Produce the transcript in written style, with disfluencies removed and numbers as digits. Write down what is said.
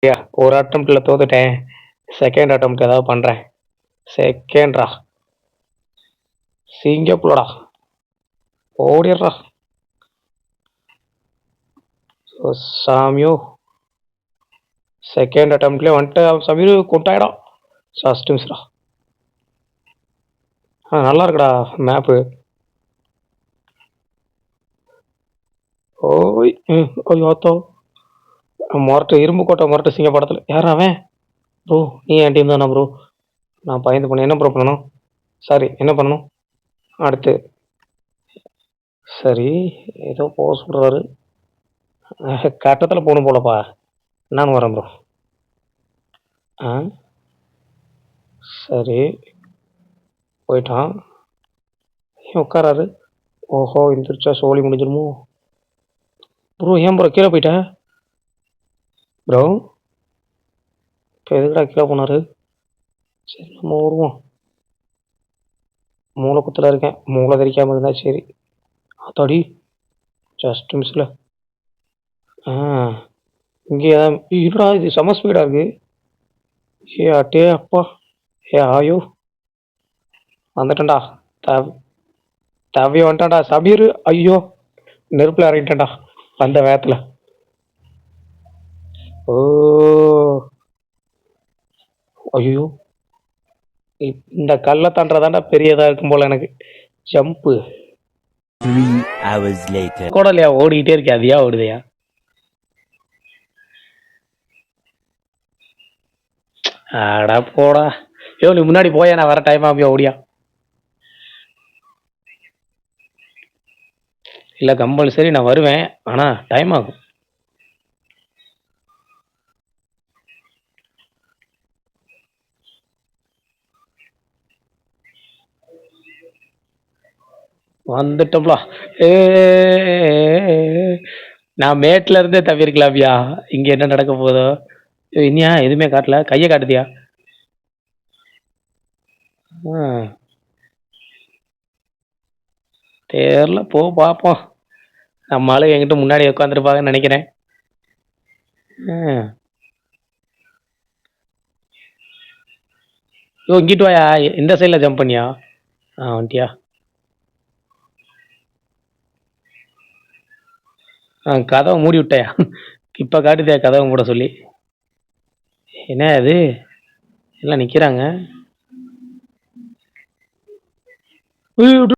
ஐயா ஒரு அட்டம்ப்ட்ல தோத்துட்டேன். Second attempt ஏதாவது பண்றேன். செகண்ட்ரா சிங்கப்பூரடா ஓடிடுறா. சாமியோ செகண்ட் அட்டம்ப்ட்லேயே வந்துட்டு சமீர் கொண்டாயிடும். ஃபஸ்ட் மிஸ்ரா. நல்லா இருக்குடா மேப்பு. ஓய் ஐயோத்தோ மொரட்டு இரும்பு கோட்டை மொரட்டு சிங்க படத்தில் யார் அவன்? ப்ரோ நீ என் டீம் தானா ப்ரோ? நான் பயந்து பண்ண என்ன ப்ரோ பண்ணணும்? சாரி என்ன பண்ணணும் அடுத்து? சரி ஏதோ போக சொல்கிறாரு. கட்டத்தில் போகணும் போலப்பா. நான் வரேன் ப்ரோ. ஆ சரி போயிட்டான். ஏன் உட்காராரு? ஓஹோ எந்திரிச்சா சோழி முடிஞ்சிருமோ? ப்ரோ ஏன் ப்ரோ கீழே போயிட்டேன்? ப்ரோ இப்போ எதுக்குடா கீழே போனாரு? சரி நம்ம வருவோம். மூளை குத்தில் இருக்கேன். மூளை தெரிக்காமல் இருந்தா சரி. அத்தாடி ஜஸ்ட் மிஸ்ல. ஆ இங்கே இருடா இது செம ஸ்பீடாக இருக்கு. ஏ அட்டே அப்பா. ஏ ஆயோ வந்துட்டேன்டா. தவி வந்துட்டான்டா சபீர். ஐயோ நெருப்பில் இறங்கிட்டேன்டா அந்த வேகத்தில். ஓ ஐயோ இந்த கல்லை தாண்டதாண்டா பெரியதாக இருக்கும் போல எனக்கு. Jump 3 hours later. கூட இல்லையா ஓடிக்கிட்டே இருக்கே அதியா ஓடுதையா? ஆடா போடா. ஐயோ நீ முன்னாடி போயா நான் வர டைம் ஆகியா ஓடியா? இல்லை கம்பல்சரி நான் வருவேன் ஆனால் டைம் ஆகும். வந்துட்டோம்ல. ஏ நான் மேட்ல இருந்தே தவிர்க்கலாம்யா. இங்க என்ன நடக்க போதோ. இனியா எதுவுமே காட்டல. கையை காட்டுதியா? தெரியல போ பார்ப்போம். நம்ம ஆளு என்கிட்ட முன்னாடி உட்காந்துருப்பாங்கன்னு நினைக்கிறேன். யோ இங்கிட்டு வாயா. இந்த சைடில் ஜம்ப் பண்ணியா? வந்துட்டியா? கதவை மூடி விட்டாயா? இப்போ காட்டுதியா கதவை மூட சொல்லி? என்ன அது எல்லாம் நிற்கிறாங்க.